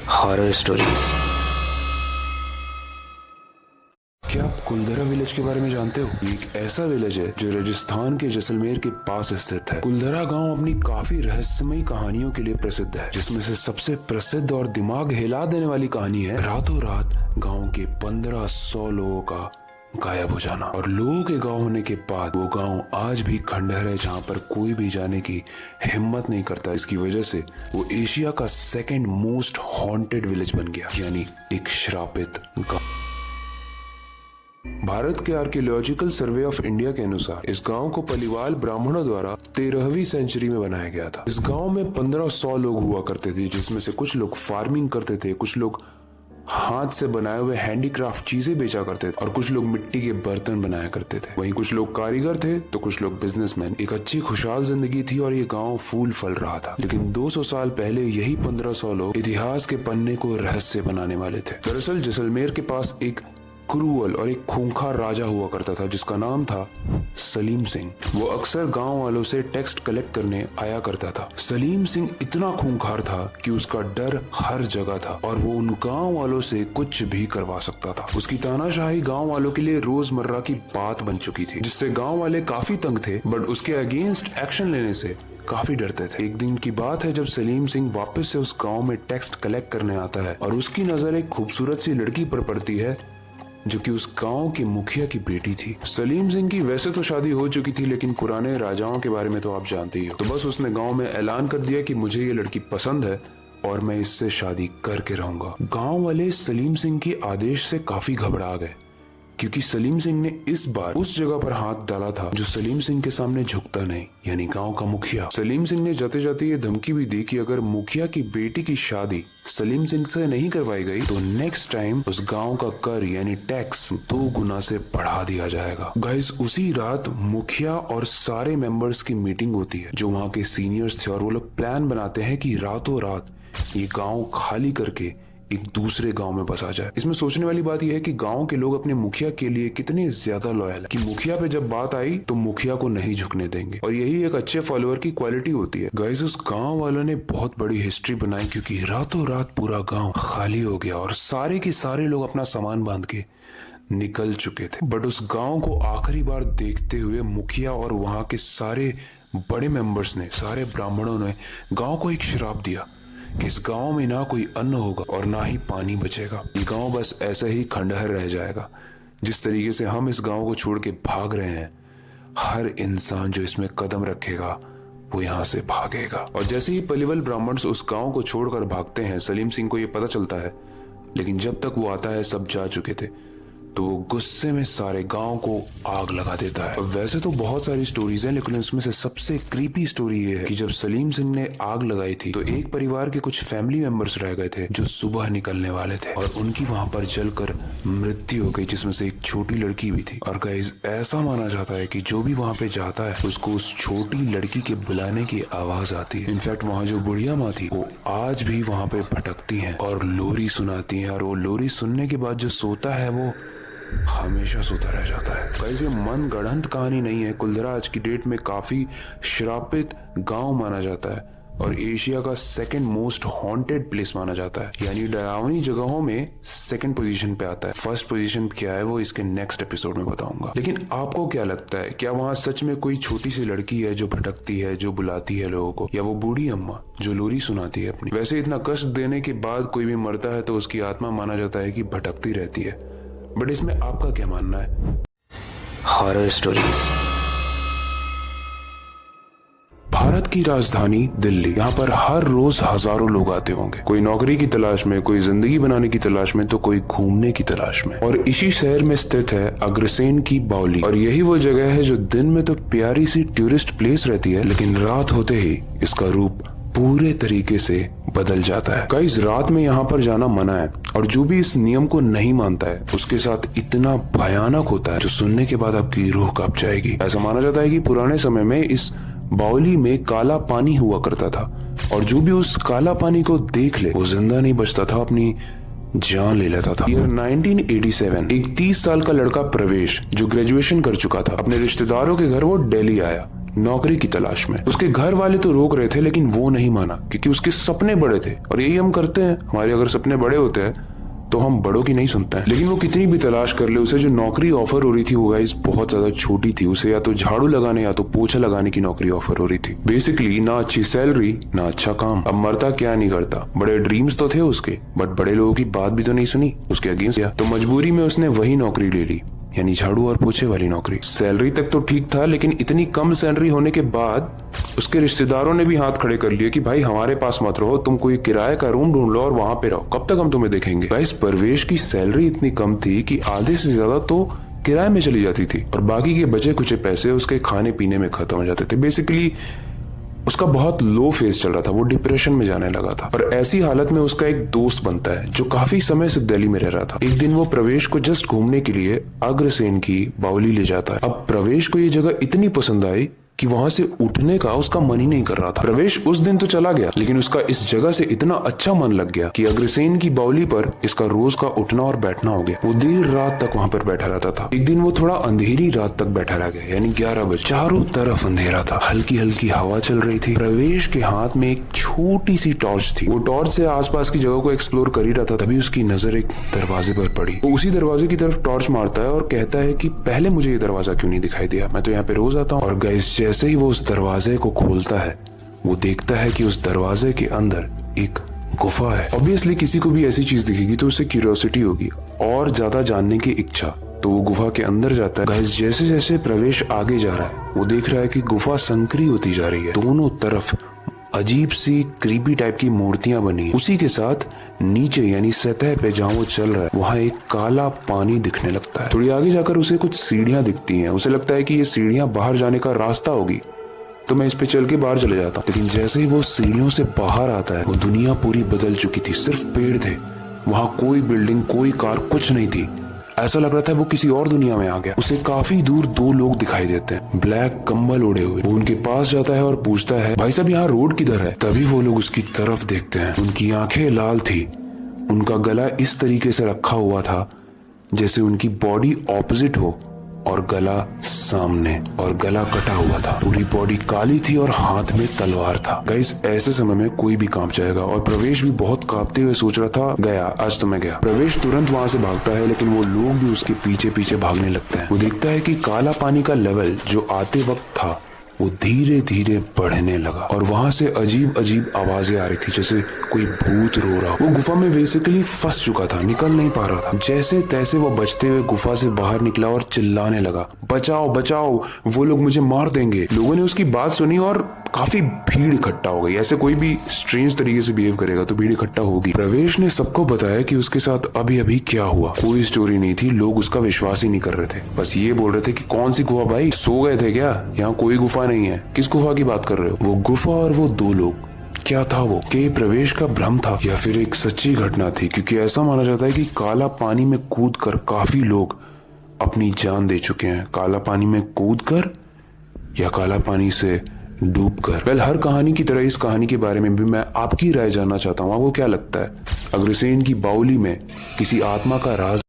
Horror stories. क्या आप Kuldhara village के बारे में जानते हो? ये एक ऐसा विलेज है जो राजस्थान के जैसलमेर के पास स्थित है। कुलधरा गांव अपनी काफी रहस्यमयी कहानियों के लिए प्रसिद्ध है, जिसमें से सबसे प्रसिद्ध और दिमाग हिला देने वाली कहानी है रातों रात गांव के 1500 लोगों का गायब हो जाना। और लोगों के गांव होने के बाद वो गांव आज भी खंडहर है, जहां पर कोई भी जाने की हिम्मत नहीं करता। इसकी वजह से वो एशिया का सेकंड मोस्ट हॉन्टेड विलेज बन गया, यानी एक श्रापित गांव। भारत के आर्कियोलॉजिकल सर्वे ऑफ इंडिया के अनुसार इस गांव को पलिवाल ब्राह्मणों द्वारा 13वीं सेंचुरी में बनाया गया था। इस गांव में 1500 लोग हुआ करते थे, जिसमें से कुछ लोग फार्मिंग करते थे, कुछ लोग हाथ से बनाए हुए हैंडीक्राफ्ट चीजें बेचा करते थे और कुछ लोग मिट्टी के बर्तन बनाया करते थे। वहीं कुछ लोग कारीगर थे तो कुछ लोग बिजनेसमैन। एक अच्छी खुशहाल जिंदगी थी और ये गांव फूल फल रहा था। लेकिन 200 साल पहले यही 1500 लोग इतिहास के पन्ने को रहस्य बनाने वाले थे। दरअसल जैसलमेर के पास एक क्रूअल और एक खूंखार राजा हुआ करता था, जिसका नाम था सलीम सिंह। वो अक्सर गांव वालों से टैक्स कलेक्ट करने आया करता था। सलीम सिंह इतना खूंखार था कि उसका डर हर जगह था और वो उन गांव वालों से कुछ भी करवा सकता था। उसकी तानाशाही गांव वालों के लिए रोजमर्रा की बात बन चुकी थी, जिससे गांव वाले काफी तंग थे, बट उसके अगेंस्ट एक्शन लेने से काफी डरते थे। एक दिन की बात है जब सलीम सिंह वापस से उस गांव में टैक्स कलेक्ट करने आता है और उसकी नजर एक खूबसूरत सी लड़की पर पड़ती है, जो कि उस गांव के मुखिया की बेटी थी। सलीम सिंह की वैसे तो शादी हो चुकी थी, लेकिन पुराने राजाओं के बारे में तो आप जानते ही हो। तो बस उसने गांव में ऐलान कर दिया कि मुझे ये लड़की पसंद है और मैं इससे शादी करके रहूंगा। गांव वाले सलीम सिंह के आदेश से काफी घबरा गए, क्योंकि सलीम सिंह ने इस बार उस जगह पर हाथ डाला था जो सलीम सिंह के सामने झुकता नहीं, यानी गांव का मुखिया। सलीम सिंह ने जाते जाते ये धमकी भी दी कि अगर मुखिया की बेटी की शादी सलीम सिंह से नहीं करवाई गई तो नेक्स्ट टाइम उस गांव का कर यानी टैक्स 2 गुना से बढ़ा दिया जाएगा। गाइस, उसी रात मुखिया और सारे मेंबर्स की मीटिंग होती है, जो वहाँ के सीनियर्स थे, और वो लोग प्लान बनाते हैं कि रातों रात ये गाँव खाली करके एक दूसरे गांव में बसा जाए। इसमें सोचने वाली बात यह है कि गांव के लोग अपने मुखिया के लिए कितने ज्यादा लॉयल है कि मुखिया पे जब बात आई तो मुखिया को नहीं झुकने देंगे, और यही एक अच्छे फॉलोअर की क्वालिटी होती है। गाइस, उस गांव वालों ने बहुत बड़ी हिस्ट्री बनाई, क्योंकि रातों रात पूरा गांव खाली हो गया और सारे के सारे लोग अपना सामान बांध के निकल चुके थे। बट उस गांव को आखिरी बार देखते हुए मुखिया और वहां के सारे बड़े मेंबर्स ने, सारे ब्राह्मणों ने गांव को एक श्राप दिया कि इस गांव में ना कोई अन्न होगा और ना ही पानी बचेगा। ये गांव बस ऐसे ही खंडहर रह जाएगा। जिस तरीके से हम इस गांव को छोड़ के भाग रहे हैं, हर इंसान जो इसमें कदम रखेगा वो यहाँ से भागेगा। और जैसे ही पलिवल ब्राह्मण्स उस गांव को छोड़कर भागते हैं, सलीम सिंह को ये पता चलता है, लेकिन जब तक वो आता है सब जा चुके थे। तो वो गुस्से में सारे गांव को आग लगा देता है। वैसे तो बहुत सारी स्टोरीज हैं, लेकिन उसमें से सबसे क्रीपी स्टोरी ये है कि जब सलीम सिंह ने आग लगाई थी तो एक परिवार के कुछ फैमिली मेंबर्स रह गए थे जो सुबह निकलने वाले थे, और उनकी वहां पर जलकर मृत्यु हो गई, जिसमें से एक छोटी लड़की भी थी। और गाइस, ऐसा माना जाता है कि जो भी वहां पे जाता है उसको उस छोटी लड़की के बुलाने की आवाज आती है। इनफैक्ट वहाँ जो बुढ़िया माँ थी वो आज भी वहाँ पे भटकती है और लोरी सुनाती है, और वो लोरी सुनने के बाद जो सोता है वो हमेशा सोता रह जाता है। गाइस, ये मन गढ़ंत कहानी नहीं है। कुलधरा आज की डेट में काफी श्रापित गांव माना जाता है और एशिया का सेकंड मोस्ट हॉन्टेड प्लेस माना जाता है, यानी डरावनी जगहों में सेकंड पोजीशन पे आता है। फर्स्ट पोजीशन क्या है वो इसके नेक्स्ट एपिसोड में बताऊंगा। लेकिन आपको क्या लगता है, क्या वहाँ सच में कोई छोटी सी लड़की है जो भटकती है, जो बुलाती है लोगों को, या वो बूढ़ी अम्मा जो लोरी सुनाती है अपनी? वैसे इतना कष्ट देने के बाद कोई भी मरता है तो उसकी आत्मा माना जाता है कि भटकती रहती है, बट इसमें आपका क्या मानना है? Horror stories. भारत की राजधानी दिल्ली, यहाँ पर हर रोज हजारों लोग आते होंगे, कोई नौकरी की तलाश में, कोई जिंदगी बनाने की तलाश में, तो कोई घूमने की तलाश में। और इसी शहर में स्थित है अग्रसेन की बावली, और यही वो जगह है जो दिन में तो प्यारी सी टूरिस्ट प्लेस रहती है, लेकिन रात होते ही इसका रूप पूरे तरीके से बदल जाता है। गाइस, रात में यहाँ पर जाना मना है, और जो भी इस नियम को नहीं मानता है उसके साथ इतना भयानक होता है जो सुनने के बाद आपकी रूह कांप जाएगी। ऐसा माना जाता है कि पुराने समय में इस बावली में काला पानी हुआ करता था, और जो भी उस काला पानी को देख ले वो जिंदा नहीं बचता था, अपनी जान ले लेता था। ईयर 1987 एक 30 साल का लड़का प्रवेश, जो ग्रेजुएशन कर चुका था, अपने रिश्तेदारों के घर वो दिल्ली आया, नौकरी की तलाश में। उसके घर वाले तो रोक रहे थे लेकिन वो नहीं माना क्योंकि उसके सपने बड़े थे और यही हम करते हैं, हमारे अगर सपने बड़े होते हैं तो हम बड़ों की नहीं सुनते हैं। लेकिन वो कितनी भी तलाश कर ले, उसे जो नौकरी ऑफर हो रही थी वो गाइस बहुत ज्यादा छोटी थी। उसे या तो झाड़ू लगाने या तो पोछा लगाने की नौकरी ऑफर हो रही थी। बेसिकली ना अच्छी सैलरी ना अच्छा काम। अब मरता क्या नहीं करता, बड़े ड्रीम्स तो थे उसके, बट बड़े लोगों की बात भी तो नहीं सुनी, उसके अगेंस्ट गया। तो मजबूरी में उसने वही नौकरी ले ली, यानी झाड़ू और पोछे वाली नौकरी। सैलरी तक तो ठीक था लेकिन इतनी कम सैलरी होने के बाद उसके रिश्तेदारों ने भी हाथ खड़े कर लिए कि भाई हमारे पास मत रहो, तुम कोई किराए का रूम ढूंढ लो और वहां पे रहो, कब तक हम तुम्हें देखेंगे। गाइस परवेश की सैलरी इतनी कम थी कि आधे से ज्यादा तो किराए में चली जाती थी और बाकी के बचे कुचे पैसे उसके खाने पीने में खत्म हो जाते थे। बेसिकली उसका बहुत लो फेज चल रहा था, वो डिप्रेशन में जाने लगा था। और ऐसी हालत में उसका एक दोस्त बनता है जो काफी समय से दिल्ली में रह रहा था। एक दिन वो प्रवेश को जस्ट घूमने के लिए अग्रसेन की बावली ले जाता है। अब प्रवेश को ये जगह इतनी पसंद आई कि वहां से उठने का उसका मन ही नहीं कर रहा था। प्रवेश उस दिन तो चला गया लेकिन उसका इस जगह से इतना अच्छा मन लग गया कि अग्रसेन की बावली पर इसका रोज का उठना और बैठना हो गया। वो देर रात तक वहां पर बैठा रहता था। एक दिन वो थोड़ा अंधेरी रात तक बैठा रह गया, यानी 11 बजे। चारों तरफ अंधेरा था, हल्की हल्की हवा चल रही थी। प्रवेश के हाथ में एक छोटी सी टॉर्च थी। वो टॉर्च से आसपास की जगह को एक्सप्लोर कर ही रहा था, तभी उसकी नजर एक दरवाजे पर पड़ी। वो उसी दरवाजे की तरफ टॉर्च मारता है और कहता है कि पहले मुझे ये दरवाजा क्यों नहीं दिखाई दिया, मैं तो यहाँ पे रोज आता हूँ। और गाइस जैसे ही वो उस दरवाजे को खोलता है वो देखता है कि उस दरवाजे के अंदर एक गुफा है। ऑब्वियसली किसी को भी ऐसी चीज दिखेगी तो उसे क्यूरियोसिटी होगी और ज्यादा जानने की इच्छा, तो वो गुफा के अंदर जाता है। गाइस जैसे जैसे प्रवेश आगे जा रहा है वो देख रहा है कि गुफा संकरी होती जा रही है। दोनों तरफ अजीब सी क्रीपी टाइप की मूर्तियां बनी है। उसी के साथ नीचे यानी सतह पे जहाँ वो चल रहा है वहाँ एक काला पानी दिखने लगता है। थोड़ी आगे जाकर उसे कुछ सीढ़ियां दिखती हैं। उसे लगता है कि ये सीढ़ियां बाहर जाने का रास्ता होगी, तो मैं इस पे चल के बाहर चले जाता हूँ। लेकिन जैसे ही वो सीढ़ियों से बाहर आता है वो दुनिया पूरी बदल चुकी थी। सिर्फ पेड़ थे, वहाँ कोई बिल्डिंग कोई कार कुछ नहीं थी। ऐसा लग रहा था वो किसी और दुनिया में आ गया। उसे काफी दूर दो लोग दिखाई देते हैं, ब्लैक कंबल ओढ़े हुए। वो उनके पास जाता है और पूछता है भाई साहब यहाँ रोड किधर है। तभी वो लोग उसकी तरफ देखते हैं। उनकी आंखें लाल थी, उनका गला इस तरीके से रखा हुआ था जैसे उनकी बॉडी ऑपोजिट हो और गला सामने, और गला कटा हुआ था। पूरी बॉडी काली थी और हाथ में तलवार था। गाइस ऐसे समय में कोई भी कांप जाएगा और प्रवेश भी बहुत कांपते हुए सोच रहा था गया, आज तो मैं गया। प्रवेश तुरंत वहां से भागता है लेकिन वो लोग भी उसके पीछे पीछे भागने लगते हैं। वो देखता है कि काला पानी का लेवल जो आते वक्त था वो धीरे धीरे बढ़ने लगा और वहां से अजीब अजीब आवाजें आ रही थी जैसे कोई भूत रो रहा। वो गुफा में बेसिकली फंस चुका था, निकल नहीं पा रहा था। जैसे तैसे वो बचते हुए गुफा से बाहर निकला और चिल्लाने लगा बचाओ बचाओ, वो लोग मुझे मार देंगे। लोगों ने उसकी बात सुनी और काफी भीड़ इकट्ठा हो गई। ऐसे कोई भी स्ट्रेंज तरीके से बिहेव करेगा तो भीड़ इकट्ठा होगी। प्रवेश ने सबको बताया कि उसके साथ अभी अभी क्या हुआ। कोई स्टोरी नहीं थी, लोग उसका विश्वास ही नहीं कर रहे थे। बस ये बोल रहे थे कि कौन सी गुफा भाई, सो गए थे क्या, यहाँ कोई गुफा नहीं है। किस गुफा की बात कर रहे हो। वो गुफा और वो दो लोग, क्या था वो? कि प्रवेश का भ्रम था या फिर एक सच्ची घटना थी? क्योंकि ऐसा माना जाता है कि काला पानी में कूदकर काफी लोग अपनी जान दे चुके हैं। काला पानी में कूदकर या काला पानी से डूबकर। वेल हर कहानी की तरह इस कहानी के बारे में भी मैं आपकी राय जानना चाहता हूँ। आपको क्या लगता है, अग्रसेन की बावली में किसी आत्मा का राज